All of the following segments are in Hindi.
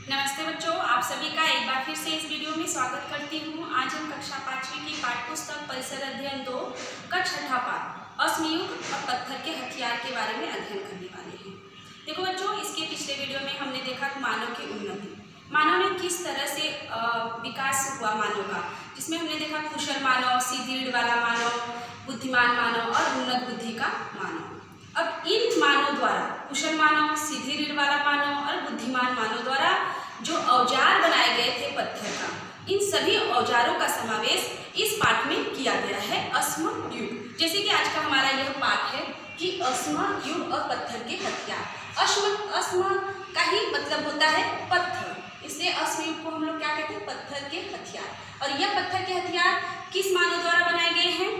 नमस्ते बच्चों, आप सभी का एक बार फिर से इस वीडियो में स्वागत करती हूँ। आज हम कक्षा 5वीं की पाठ्यपुस्तक परिसर अध्ययन 2 का छठा पाठ अश्मयुग और पत्थर के हथियार के बारे में अध्ययन करने वाले हैं। देखो बच्चों, इसके पिछले वीडियो में हमने देखा मानव की उन्नति, मानव ने किस तरह से विकास हुआ मानव का, जिसमें हमने देखा कुशल मानव, सीधी रीढ़ वाला मानव, बुद्धिमान मानव और उन्नत बुद्धि का मानव। अब इन मानव द्वारा, कुशल मानव, सीधी रीढ़ वाला मानव और बुद्धिमान मानव द्वारा जो औजार बनाए गए थे पत्थर का, इन सभी औजारों का समावेश इस पाठ में किया गया है अश्मयुग। जैसे कि आज का हमारा यह पाठ है कि अश्मयुग और पत्थर के हथियार। अश्म का ही मतलब होता है पत्थर, इसलिए अश्मयुग को हम लोग क्या कहते हैं, पत्थर के हथियार। और यह पत्थर के हथियार किस मानव द्वारा बनाए गए हैं?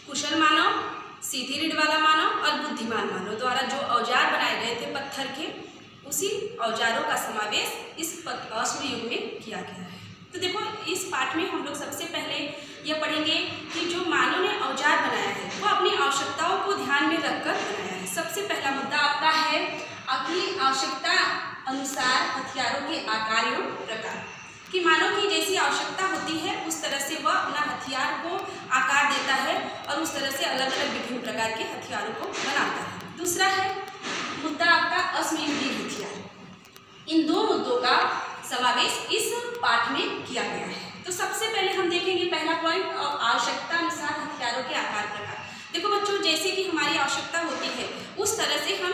कुशल मानव, सीधी रीढ़ वाला मानव और बुद्धिमान मानव द्वारा जो औजार बनाए गए थे पत्थर के, उसी औजारों का समावेश इस अश्मयुग में किया गया है। तो देखो, इस पाठ में हम लोग सबसे पहले यह पढ़ेंगे कि जो मानव ने औजार बनाया है वो अपनी आवश्यकताओं को ध्यान में रखकर बनाया है। सबसे पहला मुद्दा आपका है अपनी आवश्यकता अनुसार हथियारों के आकार एवं प्रकार, कि मानव की जैसी आवश्यकता होती है उस तरह से वह अपना हथियार को आकार देता है और उस तरह से अलग अलग विभिन्न प्रकार के हथियारों को बनाता है। दूसरा है मुद्दा आपका अश्मयुगीय हथियार। इन दो मुद्दों का समावेश इस पाठ में किया गया है। तो सबसे पहले हम देखेंगे पहला पॉइंट, आवश्यकता अनुसार हथियारों के आकार प्रकार। देखो बच्चों, जैसे कि हमारी आवश्यकता होती है उस तरह से हम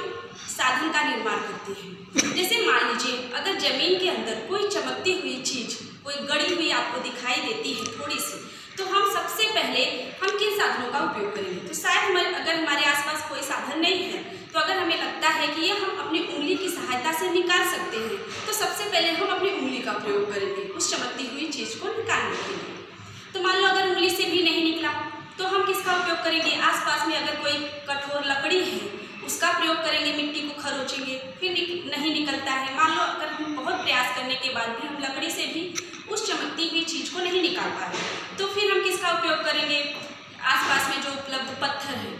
साधन का निर्माण करते हैं। जैसे मान लीजिए अगर जमीन के अंदर कोई चमकती हुई चीज, कोई गड़ी हुई आपको दिखाई देती है थोड़ी सी, तो हम सबसे पहले हम किन साधनों का उपयोग करेंगे? तो शायद अगर हमारे आसपास कोई साधन नहीं है, तो अगर हमें लगता है कि ये हम अपनी उंगली की सहायता से निकाल सकते हैं, तो सबसे पहले हम अपनी उंगली का प्रयोग करेंगे उस चमकती हुई चीज को निकालने के लिए। तो मान लो अगर उंगली से भी नहीं निकला तो हम किसका उपयोग करेंगे? आसपास में अगर कोई कठोर लकड़ी है उसका प्रयोग करेंगे, मिट्टी को खरोचेंगे, फिर नहीं निकलता है। मान लो अगर हम बहुत प्रयास करने के बाद भी हम लकड़ी से भी उस चमकती हुई चीज को नहीं निकाल पा रहे, तो फिर हम किसका उपयोग करेंगे? आसपास में जो उपलब्ध पत्थर है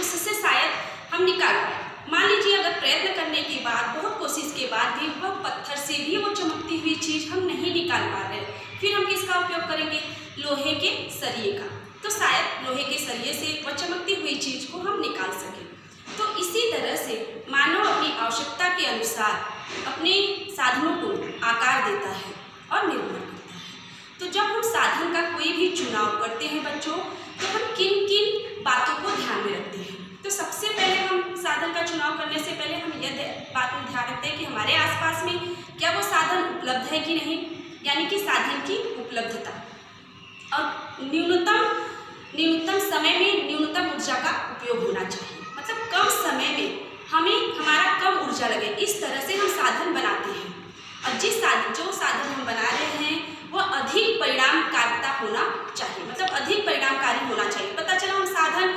उससे शायद हम निकाल पाए। मान लीजिए अगर प्रयत्न करने के बाद, बहुत कोशिश के बाद भी वह पत्थर से भी वो चमकती हुई चीज हम नहीं निकाल पा रहे, फिर हम किसका उपयोग करेंगे? लोहे के सरिये का। तो शायद लोहे के सरिये से वह चमकती हुई चीज को हम निकाल सकें। तो इसी तरह से मानव अपनी आवश्यकता के अनुसार अपने साधनों को आकार देता है और निर्माण करता है। तो जब हम साधन का कोई भी चुनाव करते हैं बच्चों, तो हम किन किन बातों को ध्यान में रखते हैं? तो सबसे पहले हम साधन का चुनाव करने से पहले हम यह बात में ध्यान रखते हैं कि हमारे आसपास में क्या वो साधन उपलब्ध है कि नहीं, यानी कि साधन की उपलब्धता, और न्यूनतम समय में न्यूनतम ऊर्जा का उपयोग होना चाहिए। मतलब कम समय में हमारा कम ऊर्जा लगे, इस तरह से हम साधन बनाते हैं। और जो साधन हम बना रहे हैं वह अधिक परिणामकारिता होना चाहिए, मतलब अधिक परिणामकारी होना चाहिए। पता चला हम साधन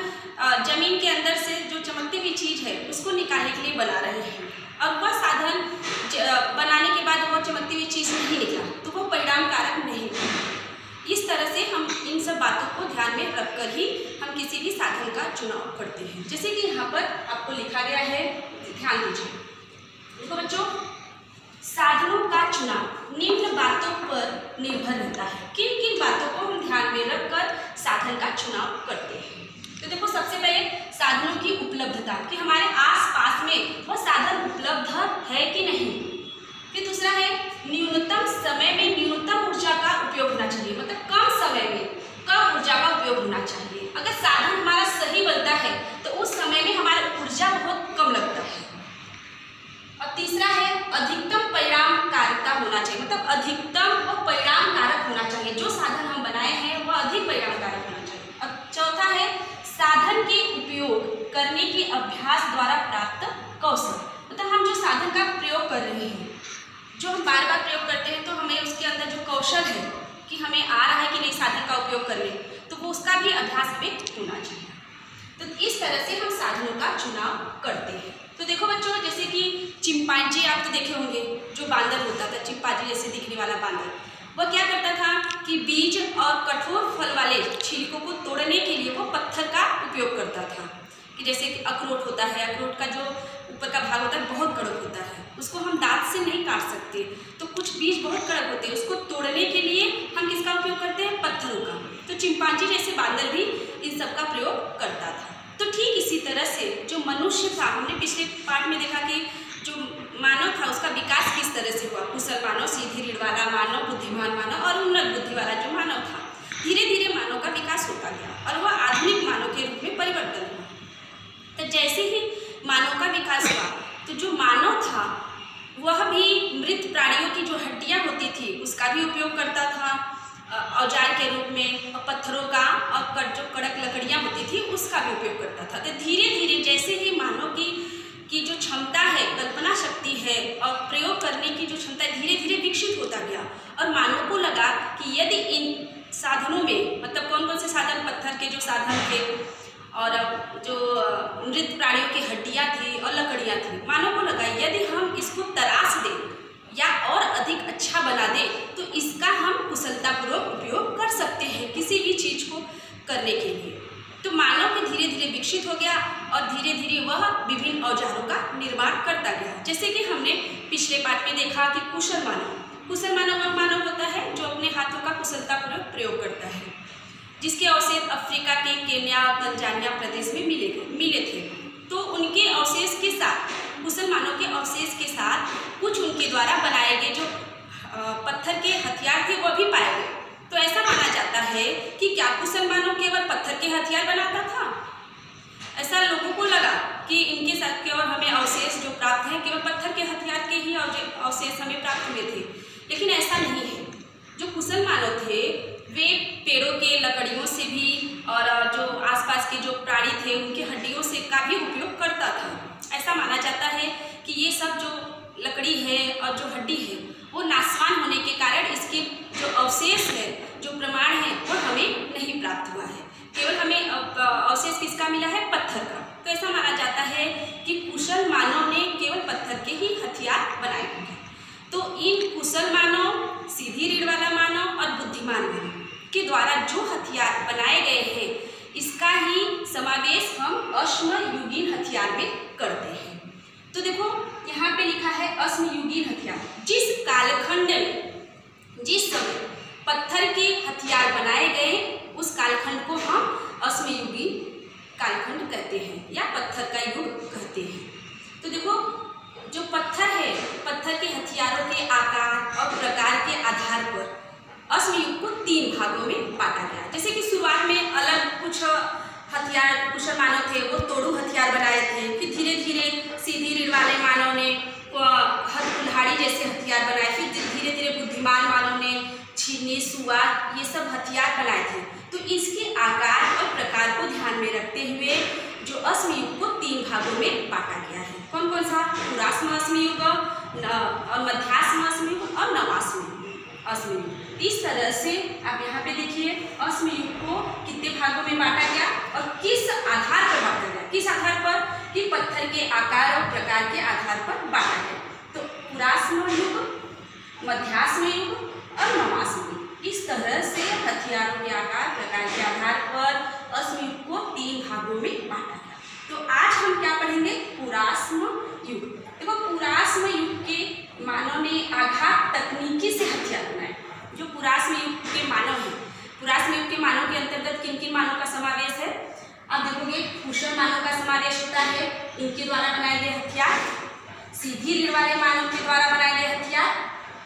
जमीन के अंदर से जो चमकती हुई चीज है उसको निकालने के लिए बना रहे हैं, और वह साधन बनाने के बाद वह चमकती हुई चीज नहीं निकला, तो वह परिणामकारक नहीं होगा। इस तरह से हम इन सब बातों को ध्यान में रखकर ही हम किसी भी साधन का चुनाव करते हैं। जैसे कि यहाँ पर आपको लिखा गया है, ध्यान दीजिए। देखो बच्चों, साधनों का चुनाव निम्न बातों पर निर्भर रहता है। किन किन बातों को हम ध्यान में रखकर साधन का चुनाव करते हैं? तो देखो, सबसे पहले साधनों की उपलब्धता, कि हमारे आसपास में वह साधन उपलब्ध है कि नहीं। फिर दूसरा है न्यूनतम समय में न्यूनतम ऊर्जा का उपयोग होना चाहिए, मतलब कम समय में कम ऊर्जा का उपयोग होना चाहिए। अगर साधन हमारा सही बनता है तो उस समय में हमारा ऊर्जा बहुत कम लगता है। और तीसरा है अधिकतम परिणामकारिता होना चाहिए, मतलब अधिकतम और परिणामकारक होना चाहिए। जो साधन हम बनाए हैं वह अधिक परिणामकारक होना चाहिए। और चौथा है साधन के उपयोग करने के अभ्यास द्वारा प्राप्त कौशल, मतलब हम जो साधन का प्रयोग कर रहे हैं, जो हम बार बार प्रयोग करते हैं, तो हमें उसके अंदर जो कौशल है कि हमें आ रहा है कि नहीं साधन का उपयोग करने, तो वो उसका भी अभ्यास हमें होना चाहिए। तो इस तरह से हम साधनों का चुनाव करते हैं। तो देखो बच्चों, जैसे कि चिंपांजी आप तो देखे होंगे, जो बांदर होता था, चिंपांजी जैसे दिखने वाला बांदर, वह क्या करता था कि बीज और कठोर फल वाले छिलकों को तोड़ने के लिए वो पत्थर का उपयोग करता था। कि जैसे कि अखरोट होता है, अखरोट का जो ऊपर का भाग होता है बहुत कड़क होता है, उसको हम दांत से नहीं काट सकते। सकते, तो कुछ बीज बहुत कड़क होते हैं, उसको तोड़ने के लिए हम किसका उपयोग करते हैं? पत्थरों का। तो चिंपांजी जैसे बांदर भी इन सब का प्रयोग करता था। तो ठीक इसी तरह से जो मनुष्य था, हमने पिछले पार्ट में देखा कि जो मानव था उसका विकास किस तरह से हुआ। कुशल मानव, सीधी रीढ़ वाला मानव, बुद्धिमान मानव और उन्नत बुद्धि वाला जो मानव था, धीरे धीरे मानव का विकास होता गया और वह आधुनिक मानव के रूप में परिवर्तन हुआ। तो जैसे ही मानव का विकास हुआ तो जो मानव था वह भी मृत प्राणियों की जो हड्डियां होती थी उसका भी उपयोग करता था औजार के रूप में, और पत्थरों का और जो कड़क लकड़ियां होती थी उसका भी उपयोग करता था। तो धीरे धीरे जैसे ही मानव की जो क्षमता है, कल्पना शक्ति है और प्रयोग करने की जो क्षमता धीरे धीरे विकसित होता गया और मानव को लगा कि यदि इन साधनों में, मतलब कौन कौन से साधन, पत्थर के जो साधन थे और जो मृत प्राणियों की हड्डियां थी और लकड़ियां थी, मानव को लगा यदि हम इसको तराश दें या और अधिक अच्छा बना दें तो इसका हम कुशलतापूर्वक उपयोग कर सकते हैं किसी भी चीज़ को करने के लिए। तो मानव के धीरे धीरे विकसित हो गया और धीरे धीरे वह विभिन्न औजारों का निर्माण करता गया। जैसे कि हमने पिछले पाठ में देखा कि कुशल मानव वह मानव होता है जो अपने हाथों का कुशलतापूर्वक प्रयोग करता है, जिसके अवशेष अफ्रीका के केन्या और तंजानिया प्रदेश में मिले थे। तो उनके अवशेष के साथ, कुशल मानव के अवशेष के साथ कुछ उनके द्वारा बनाए गए जो पत्थर के हथियार थे वह भी पाए गए। तो ऐसा माना जाता है कि क्या कुशल मानव केवल पत्थर के हथियार बनाता था? ऐसा लोगों को लगा कि इनके साथ केवल हमें अवशेष जो प्राप्त हैं केवल पत्थर के हथियार के ही अवशेष हमें प्राप्त हुए थे, लेकिन ऐसा नहीं है। जो कुशल मानव थे वे पेड़ों के लकड़ियों से भी और जो आसपास के जो प्राणी थे उनके हड्डियों से का भी उपयोग करता था। ऐसा माना जाता है कि ये सब जो लकड़ी है और जो हड्डी है वो नाशवान होने के कारण इसके जो अवशेष है, जो प्रमाण है वो हमें नहीं प्राप्त हुआ है, केवल हमें अवशेष किसका मिला है? पत्थर का। तो ऐसा माना जाता है कि कुशल मानव ने केवल पत्थर के ही हथियार बनाए होंगे। तो इन कुशल मानव, सीधी रीढ़ वाला मानव और बुद्धिमान मानव के द्वारा जो हथियार बनाए गए हैं इसका ही समावेश हम अश्मयुगीन हथियार में करते हैं। तो देखो यहाँ पे लिखा है अश्मयुगीन हथियार। जिस कालखंड में, जिस समय पत्थर के हथियार बनाए गए उस कालखंड को हम अश्मयुगीन कालखंड कहते हैं या पत्थर का युग कहते हैं। तो देखो जो पत्थर है, पत्थर के हथियारों के आकार और प्रकार के आधार पर अश्मयुग को 3 भागों में बांटा गया। जैसे कि शुरुआत में अलग कुछ हथियार कुशल मानव थे वो तोड़ू हथियार बनाए थे, फिर धीरे धीरे सीधी रीढ़ वाले मानव ने कुल्हाड़ी जैसे हथियार बनाए, फिर धीरे धीरे बुद्धिमान मानव ने छीने, सुवार, ये सब हथियार बनाए थे। तो इसके आकार और प्रकार को ध्यान में रखते हुए जो अश्मयुग को 3 भागों में बांटा गया है। कौन कौन सा? पुराश्म अश्मयुग और मध्याश्म अश्मयुग और नवाश्म अश्मयुग। इस तरह से आप यहाँ पे देखिए अश्मयुग को कितने भागों में बांटा गया और किस आधार पर बांटा गया? किस आधार पर? कि पत्थर के आकार और प्रकार के आधार पर बांटा गया। तो पुराश्म युग, मध्याश्म युग और नवाश्म युग, इस तरह से हथियारों के आकार प्रकार के आधार पर अश्मयुग को 3 भागों में बांटा गया। तो आज हम क्या पढ़ेंगे? पुराश्म युग। देखो पुराश्म युग के मानव ने आघात तकनीकी से हथियार बनाए। जो पुराश्म युग के मानव हैं, पुराश्म युग के मानव के अंतर्गत किन किन मानव का समावेश है? अब देखोगे कुशल मानव का समावेश होता है, इनके द्वारा बनाए गए हथियार, सीधी रीढ़ वाले मानव के द्वारा बनाए गए हथियार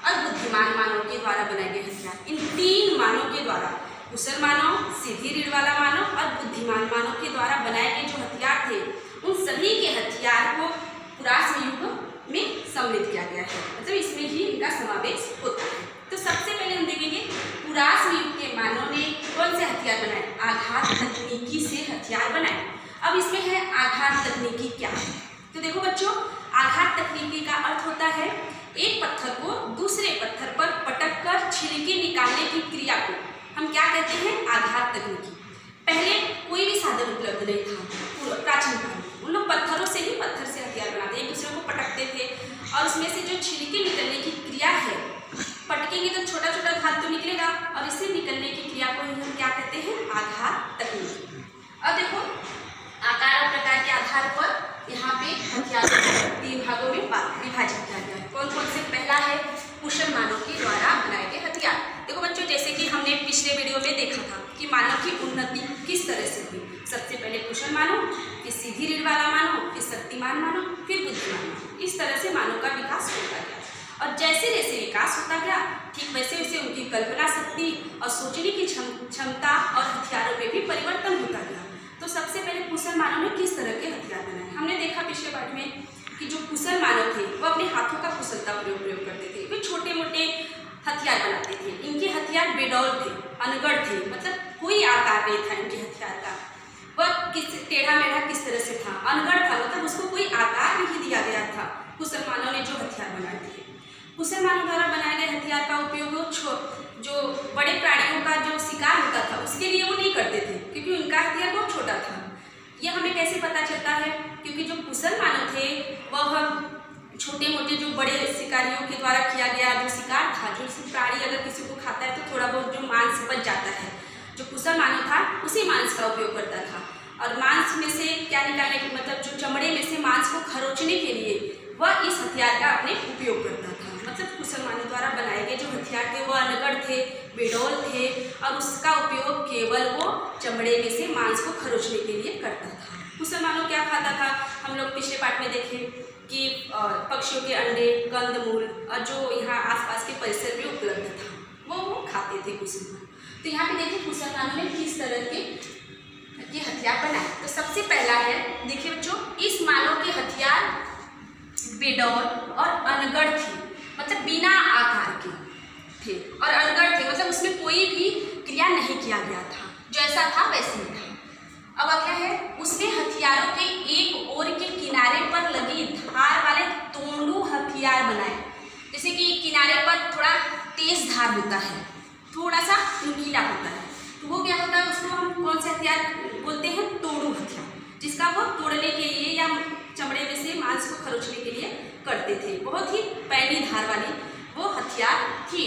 और बुद्धिमान मानव के द्वारा बनाए गए हथियार। इन 3 मानव के द्वारा, कुशल मानव, सीधी रीढ़ वाला मानव और बुद्धिमान मानव के द्वारा बनाए गए जो हथियार थे उन सभी के हथियार को पुराश्म युग में सम्मिलित किया गया है, मतलब इसमें ही इनका समावेश होता है। तो सबसे पहले हम देखेंगे पुराश्म युग के मानव ने कौन से हथियार बनाए? आघात तकनीकी से हथियार बनाए। अब इसमें है आघात तकनीकी क्या है? तो देखो बच्चों, आघात तकनीकी का अर्थ होता है एक पत्थर को दूसरे पत्थर पर पटक कर छिलके निकालने की क्रिया को हम क्या कहते हैं? आघात तकनीकी। पहले कोई भी साधन उपलब्ध नहीं था प्राचीन काल में, उन लोग पत्थरों से ही पत्थर से हथियार बनाते, एक दूसरे को पटकते थे और उसमें से जो छिलके निकलने की क्रिया है, पटकेंगे तो छोटा छोटा घात तो निकलेगा और इससे निकलने की क्रिया को हम क्या कहते हैं? आघात तकनीकी। अब देखो आकार और प्रकार के आधार पर यहाँ पे हथियार 3 भागों में विभाजित किया गया है। कौन कौन से? पहला है कुशल मानव के द्वारा बनाए गए हथियार। देखो बच्चों, जैसे कि हमने पिछले वीडियो में देखा था कि मानव की उन्नति किस तरह से हुई। सबसे पहले कुशल मानव, फिर सीधी रीढ़ वाला मानव, फिर शक्तिमान मानव, फिर बुद्धिमान मानव। इस तरह से मानव का विकास होता गया और जैसे जैसे विकास होता गया ठीक वैसे वैसे उनकी कल्पना शक्ति और सोचने की क्षमता और हथियारों में भी परिवर्तन होता गया। तो सबसे पहले कुशल मानव ने किस तरह के हथियार बनाए? हमने देखा पिछले पाठ में कि जो कुशल मानव थे वो अपने हाथों का कुशलता प्रयोग करते थे। वे छोटे मोटे हथियार बनाते थे। इनके हथियार बेडौल थे, अनगढ़ थे, मतलब कोई आकार नहीं था इनके हथियार का। वह किस टेढ़ा मेढ़ा किस तरह से था, अनगढ़ था, मतलब उसको कोई आकार नहीं दिया गया था। कुशल मानव ने जो हथियार बनाए थे, कुशल मानव द्वारा बनाए गए हथियार का उपयोग जो बड़े प्राणियों का जो शिकार होता था उसके लिए वो नहीं करते थे, क्योंकि उनका हथियार बहुत छोटा था। यह हमें कैसे पता चलता है? क्योंकि जो कुशल मानव थे वह छोटे मोटे जो बड़े शिकारियों के द्वारा किया गया जो शिकार था, जो प्राणी अगर किसी को खाता है तो थोड़ा बहुत जो मांस बच जाता है, जो कुशल मानव था उसी मांस का उपयोग करता था। और मांस में से क्या निकालने की, मतलब जो चमड़े में से मांस को खरोचने के लिए वह इस हथियार का अपने उपयोग करता था। मतलब कुशल मानव द्वारा बनाए गए जो हथियार थे वो अनगढ़ थे, बेडौल थे और उसका उपयोग केवल वो चमड़े में से मांस को खरोचने के लिए करता था। कुशल मानव क्या खाता था? हम लोग पिछले पाठ में देखे कि पक्षियों के अंडे, कंदमूल और जो यहाँ आसपास के परिसर में उपलब्ध था वो खाते थे कुशल मानव। तो यहाँ पे देखिए कुशल मानव ने किस तरह के हथियार बनाए। तो सबसे पहला है, देखिए बच्चों, इस मानव के हथियार बेडौल और अनगढ़ थे, मतलब बिना आकार के थे और अनगढ़ थे, मतलब उसमें कोई भी क्रिया नहीं किया गया था, जैसा था वैसे ही था। अब क्या है, उसने हथियारों के एक ओर के किनारे पर लगी धार वाले तोंडू हथियार बनाए। जैसे कि किनारे पर थोड़ा तेज धार होता है, थोड़ा सा नुकीला होता है, तो वो क्या होता है, उसको हम कौन से हथियार बोलते हैं? तोड़ू हथियार, जिसका वो तोड़ने के लिए या चमड़े में से मांस को खरोचने के लिए करते थे। बहुत ही पैनी धार वाली वो हथियार थी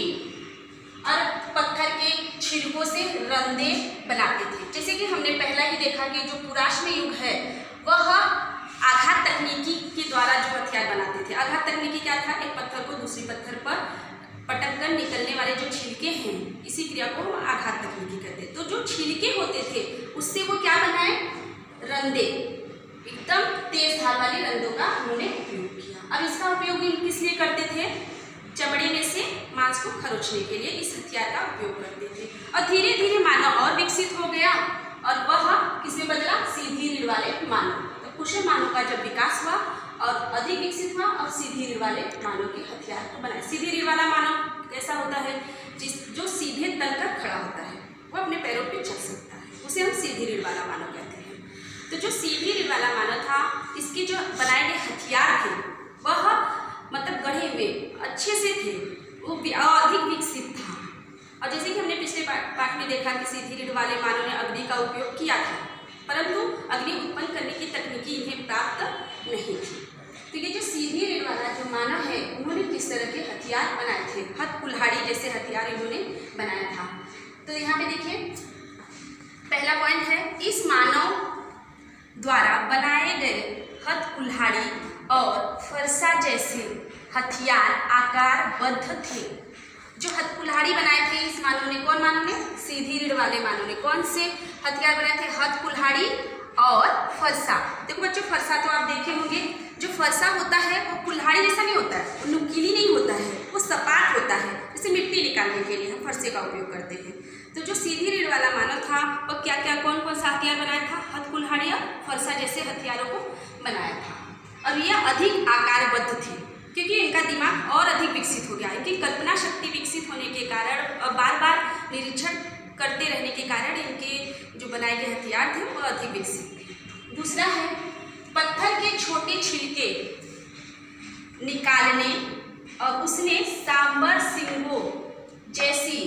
और पत्थर के छिलकों से रंदे बनाते थे। जैसे कि हमने पहला ही देखा कि जो पुराश्म युग है वह आघात तकनीकी के द्वारा जो हथियार बनाते थे। आघात तकनीकी क्या था? एक पत्थर को दूसरी पत्थर पर पटक कर निकलने वाले जो छिलके हैं, इसी क्रिया को हम आघात तकनीकी कहते हैं। तो जो छिलके होते थे उससे वो क्या बनाए? रंदे, एकदम तेज धार वाली रंदों का उन्होंने उपयोग किया। अब इसका उपयोग किस लिए करते थे? चमड़े में से मांस को खरोचने के लिए इस हथियार का उपयोग करते थे। और धीरे धीरे मानव और विकसित हो गया और वह किसमें बदला? सीधी रीढ़ वाले मानव। तो कुशल मानव का जब विकास हुआ और अधिक विकसित हुआ और सीधी रीढ़ वाले मानव के हथियार को बनाए। सीधी रीढ़ वाला मानव कैसा होता है? जो सीधे तल कर खड़ा होता है, वो अपने पैरों पर चल सकता है, उसे हम सीधी रीढ़ वाला मानव कहते हैं। तो जो सीधी रीढ़ वाला मानव था, इसके जो बनाए गए हथियार थे वह मतलब गढ़े हुए अच्छे से थे, वो अधिक विकसित था। और जैसे कि हमने पिछले पाठ में देखा कि सीधी रीढ़ वाले मानव ने अग्नि का उपयोग किया था, परंतु अग्नि उत्पन्न करने की तकनीकी इन्हें प्राप्त नहीं थी। तो ये जो सीधी रीढ़ वाला जो मानव है उन्होंने किस तरह के हथियार बनाए थे? हथ कुल्हाड़ी जैसे हथियार इन्होंने बनाया था। तो यहाँ पे देखिए पहला पॉइंट है, इस मानव द्वारा बनाए गए हथ कुल्हाड़ी और फरसा जैसे हथियार आकारबद्ध थे। जो हथ कुल्हाड़ी बनाए थे इस मानव ने, कौन मानव ने? सीधी रीढ़ वाले मानव ने। कौन से हथियार बनाए थे? हथ कुल्हाड़ी और फरसा। देखो बच्चों, फरसा तो आप देखे होंगे, जो फरसा होता है वो कुल्हाड़ी जैसा नहीं होता है, वो नुकीली नहीं होता है, वो सपाट होता है। जैसे मिट्टी निकालने के लिए हम फरसे का उपयोग करते हैं। तो जो सीधी रीढ़ वाला मानव था वो क्या क्या कौन कौन सा हथियार बनाया था? हथ कुल्हाड़ी और फरसा जैसे हथियारों को बनाया था। और यह अधिक आकारबद्ध थे क्योंकि इनका दिमाग और अधिक विकसित हो गया। इनकी कल्पना शक्ति विकसित होने के कारण और बार बार निरीक्षण करते रहने के कारण इनके जो बनाए गए हथियार थे वो अधिक विकसित थे। दूसरा है, पत्थर के छोटे छिलके निकालने और उसने सांबर सिंगों जैसी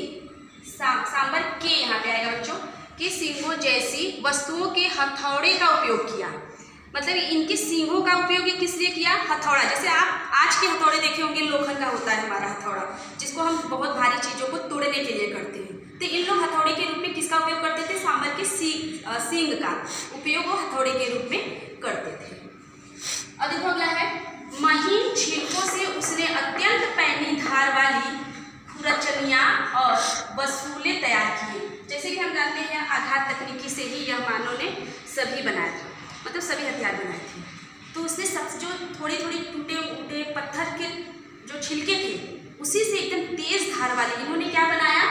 सांबर के यहाँ पे आएगा बच्चों कि सिंगों जैसी वस्तुओं के हथौड़े का उपयोग किया। मतलब इनके सींगों का उपयोग किस लिए किया? हथौड़ा। जैसे आप आज के हथौड़े देखे होंगे, लोखंड का होता है हमारा हथौड़ा, जिसको हम बहुत भारी चीज़ों को तोड़ने के लिए करते हैं। तो इन लोग हथौड़े के रूप में किसका उपयोग करते थे? सांबर के सींग का उपयोग वो हथौड़े के रूप में करते थे। और देखो अगला है, महीन छिलकों से उसने अत्यंत पैनी धार वाली पुरचनियाँ और वसूले तैयार किए। जैसे कि हम जानते हैं आघात तकनीकी से ही यह मानव ने सभी बनाया था, मतलब सभी हथियार बनाए थे। तो उसने सब जो थोड़ी थोड़ी टूटे उटे पत्थर के जो छिलके थे उसी से एकदम तेज धार वाले इन्होंने क्या बनाया,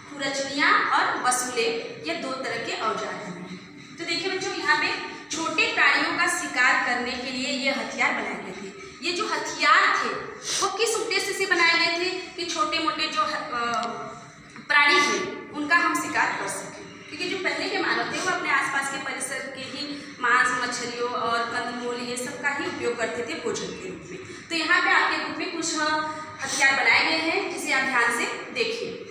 पुरचनियाँ और वसूले, ये दो तरह के औजार बनाए। तो देखिए बच्चों, यहाँ पे छोटे प्राणियों का शिकार करने के लिए ये हथियार बनाए गए थे। ये जो हथियार थे वो किस उद्देश्य से बनाए गए थे कि छोटे मोटे जो प्राणी थे उनका हम शिकार कर सकें, क्योंकि जो पहले के मानव थे वो अपने आसपास के परिसर के ही मांस, मछलियों और कंदमूल ये सब का ही उपयोग करते थे भोजन के रूप में। तो यहाँ पे आपके रूप में कुछ हथियार बनाए गए हैं जिसे आप ध्यान से देखिए।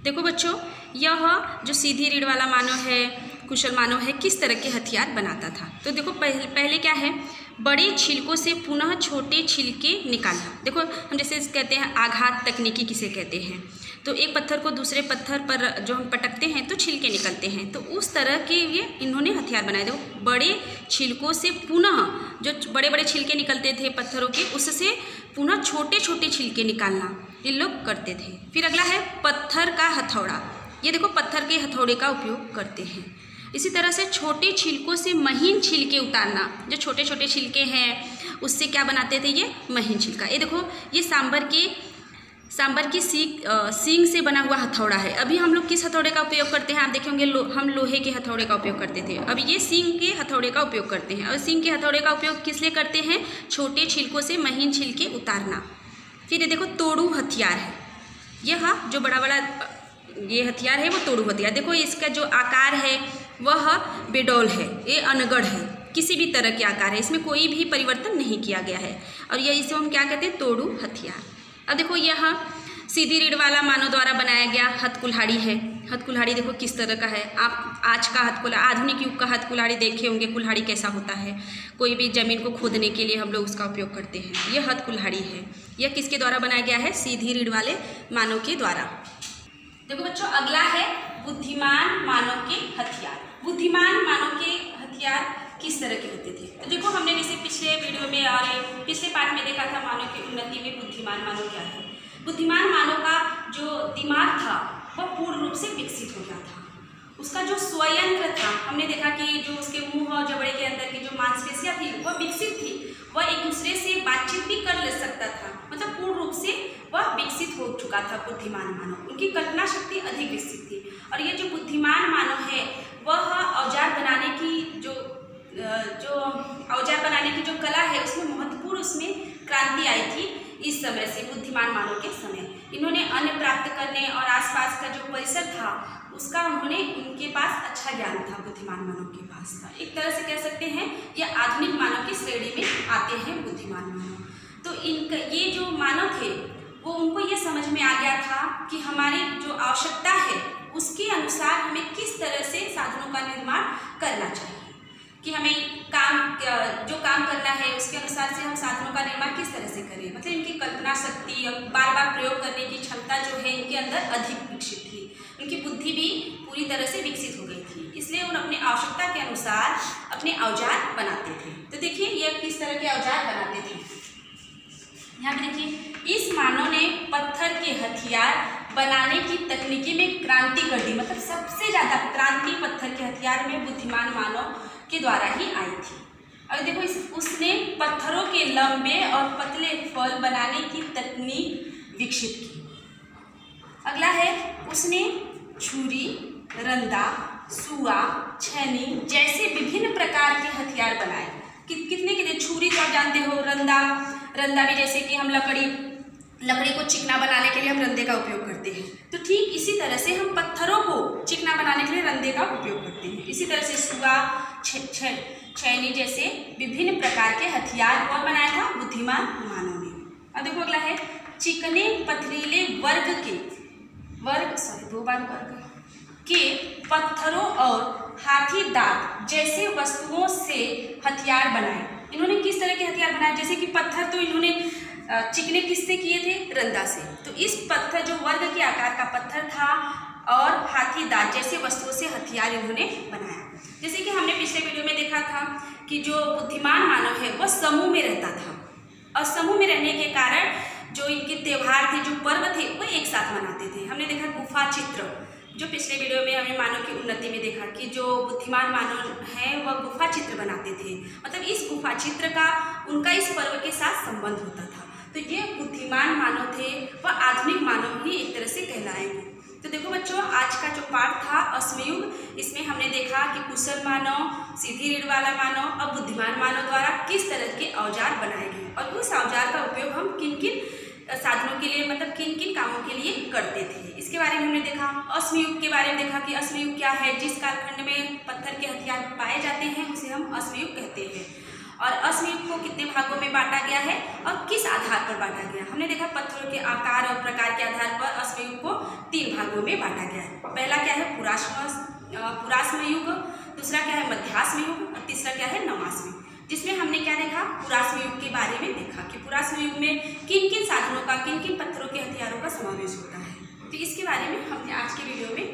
देखो बच्चों, यह जो सीधी रीढ़ वाला मानव है, कुशल मानव है, किस तरह के हथियार बनाता था। तो देखो पहले क्या है, बड़े छिलकों से पुनः छोटे छिलके निकालना। देखो हम जैसे कहते हैं आघात तकनीकी किसे कहते हैं, तो एक पत्थर को दूसरे पत्थर पर जो हम पटकते हैं तो छिलके निकलते हैं, तो उस तरह के ये इन्होंने हथियार बनाए। देखो बड़े छिलकों से पुनः जो बड़े बड़े छिलके निकलते थे पत्थरों के, उससे पुनः छोटे छोटे छिलके निकालना ये लोग करते थे। फिर अगला है पत्थर का हथौड़ा। ये देखो पत्थर के हथौड़े का उपयोग करते हैं। इसी तरह से छोटे छिलकों से महीन छिलके उतारना। जो छोटे छोटे छिलके हैं उससे क्या बनाते थे, ये महीन छिलका। ये देखो ये सांबर की सींग से बना हुआ हथौड़ा है। अभी हम लोग किस हथौड़े का उपयोग करते हैं, आप देखे होंगे हम लोहे के हथौड़े का उपयोग करते थे। अब ये सींग के हथौड़े का उपयोग करते हैं। और सींग के हथौड़े का उपयोग किस लिए करते हैं, छोटे छिलकों से महीन छिलके उतारना। फिर ये देखो तोड़ू हथियार है। यह जो बड़ा बड़ा ये हथियार है वो तोड़ू हथियार। देखो इसका जो आकार है वह बेडौल है, ये अनगढ़ है, किसी भी तरह के आकार है, इसमें कोई भी परिवर्तन नहीं किया गया है। और यह इसे हम क्या कहते हैं, तोड़ू हथियार। अब देखो यह सीधी रीढ़ वाला मानव द्वारा बनाया गया हथकुल्हाड़ी है। हथकुल्हाड़ी देखो किस तरह का है। आप आज का आधुनिक युग का हथकुल्हाड़ी देखे होंगे, कुल्हाड़ी कैसा होता है। कोई भी ज़मीन को खोदने के लिए हम लोग उसका उपयोग करते हैं। यह हथकुल्हाड़ी है। यह किसके द्वारा बनाया गया है, सीधी रीढ़ वाले मानव के द्वारा। देखो बच्चों, अगला है बुद्धिमान मानव के हथियार। बुद्धिमान मानव के हथियार किस तरह के होते थे। तो देखो हमने जैसे पिछले वीडियो में और पिछले पार्ट में देखा था मानव की उन्नति में बुद्धिमान मानव क्या है। बुद्धिमान मानव का जो दिमाग था वह पूर्ण रूप से विकसित हो गया था। उसका जो स्वयंत्र था, हमने देखा कि जो उसके मुंह और जबड़े के अंदर की जो मांसपेशियां थी वह विकसित थी। वह एक दूसरे से बातचीत भी कर ले सकता था, मतलब पूर्ण रूप से वह विकसित हो चुका था बुद्धिमान मानव। उनकी कल्पना शक्ति अधिक विकसित थी। और ये जो बुद्धिमान मानव है वह औजार बनाने की जो औजार बनाने की जो कला है उसमें महत्वपूर्ण उसमें क्रांति आई थी इस समय से, बुद्धिमान मानव के समय। इन्होंने अन्न प्राप्त करने और आसपास का जो परिसर था उसका उनके पास अच्छा ज्ञान था, बुद्धिमान मानव के पास था। एक तरह से कह सकते हैं ये आधुनिक मानव की श्रेणी में आते हैं बुद्धिमान मानव। तो ये जो मानव थे वो उनको ये समझ में आ गया था कि हमारी जो आवश्यकता है उसके अनुसार हमें किस तरह से साधनों का निर्माण करना चाहिए, कि हमें जो काम करना है उसके अनुसार से हम साधनों का निर्माण किस तरह से करें। मतलब इनकी कल्पना शक्ति और बार बार प्रयोग करने की क्षमता जो है इनके अंदर अधिक विकसित थी। उनकी बुद्धि भी पूरी तरह से विकसित हो गई थी, इसलिए उन अपने आवश्यकता के अनुसार अपने औजार बनाते थे। तो देखिए ये किस तरह के औजार बनाते थे। यहाँ पे देखिए, इस मानव ने पत्थर के हथियार बनाने की तकनीकी में क्रांति कर दी। मतलब सबसे ज़्यादा क्रांति पत्थर के हथियार में बुद्धिमान मानव के द्वारा ही आई थी। और देखो उसने पत्थरों के लंबे और पतले फल बनाने की तकनीक विकसित की। अगला है, उसने छुरी, रंदा, सुआ, छैनी जैसे विभिन्न प्रकार के हथियार बनाए। कितने के छुरी तो आप जानते हो, रंदा भी जैसे कि हम लकड़ी को चिकना बनाने के लिए हम रंदे का उपयोग करते हैं। तो ठीक इसी तरह से हम पत्थरों को चिकना बनाने के लिए रंदे का उपयोग करते हैं। इसी तरह से सुआ, छैनी जैसे विभिन्न प्रकार के हथियार कौन बनाया था, बुद्धिमान मानव ने। अब देखो अगला है, चिकने पथरीले वर्ग के पत्थरों और हाथी दांत जैसे वस्तुओं से हथियार बनाए। इन्होंने किस तरह के हथियार बनाए, जैसे कि पत्थर तो इन्होंने चिकने किससे किए थे, रंदा से। तो इस पत्थर जो वर्ग के आकार का पत्थर था और हाथी दांत जैसे वस्तुओं से हथियार इन्होंने बनाया। जैसे कि हमने पिछले वीडियो में देखा था कि जो बुद्धिमान मानव है वह समूह में रहता था, और समूह में रहने के कारण जो इनके त्यौहार थे, जो पर्व थे, वो एक साथ मनाते थे। हमने देखा गुफा चित्र, जो पिछले वीडियो में हमने मानव की उन्नति में देखा कि जो बुद्धिमान मानव हैं वह गुफा चित्र बनाते थे, मतलब इस गुफा चित्र का उनका इस पर्व के साथ संबंध होता था। तो ये बुद्धिमान मानव थे, वह आधुनिक मानव ही एक तरह से कहलाएंगे। तो देखो बच्चों, आज का जो पाठ था अश्मयुग, इसमें हमने देखा कि कुशल मानव, सीधी रीढ़ वाला मानव और बुद्धिमान मानव द्वारा किस तरह के औजार बनाए गए और उस औजार का उपयोग हम किन किन साधनों के लिए, मतलब किन किन कामों के लिए करते थे, इसके बारे में हमने देखा। अश्मयुग के बारे में देखा कि अश्मयुग क्या है। जिस कालखंड में पत्थर के हथियार पाए जाते हैं उसे हम अश्मयुग कहते हैं। और अश्मयुग को कितने भागों में बांटा गया है और किस आधार पर बांटा गया। हमने देखा पत्थरों के आकार और प्रकार के आधार पर अश्मयुग को 3 भागों में बांटा गया है। पहला क्या है, पुराश्म युग, दूसरा क्या है, मध्याश्म युग और तीसरा क्या है, नवाश्म युग। जिसमें हमने क्या देखा, पुराश्म युग के बारे में देखा कि पुराश्म युग में किन किन साधनों का, किन किन पत्थरों के हथियारों का समावेश होता है। तो इसके बारे में हमने आज के वीडियो में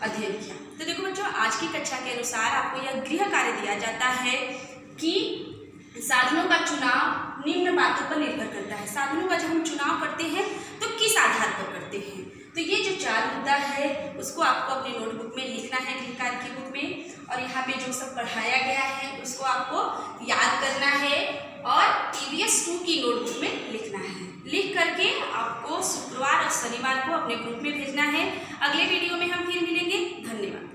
अध्ययन किया। तो देखो बच्चों, आज की कक्षा के अनुसार आपको यह गृह कार्य दिया जाता है कि साधनों का चुनाव निम्न बातों पर निर्भर करता है। साधनों का जब हम चुनाव करते हैं तो किस आधार पर करते हैं। तो ये जो 4 मुद्दा है उसको आपको अपनी नोटबुक में लिखना है, गृह कार्य की बुक में, और यहाँ पे जो सब पढ़ाया गया है उसको आपको याद करना है और EVS 2 की नोटबुक में लिखना है। लिख करके आपको शुक्रवार और शनिवार को अपने ग्रुप में भेजना है। अगले वीडियो में हम फिर मिलेंगे। धन्यवाद।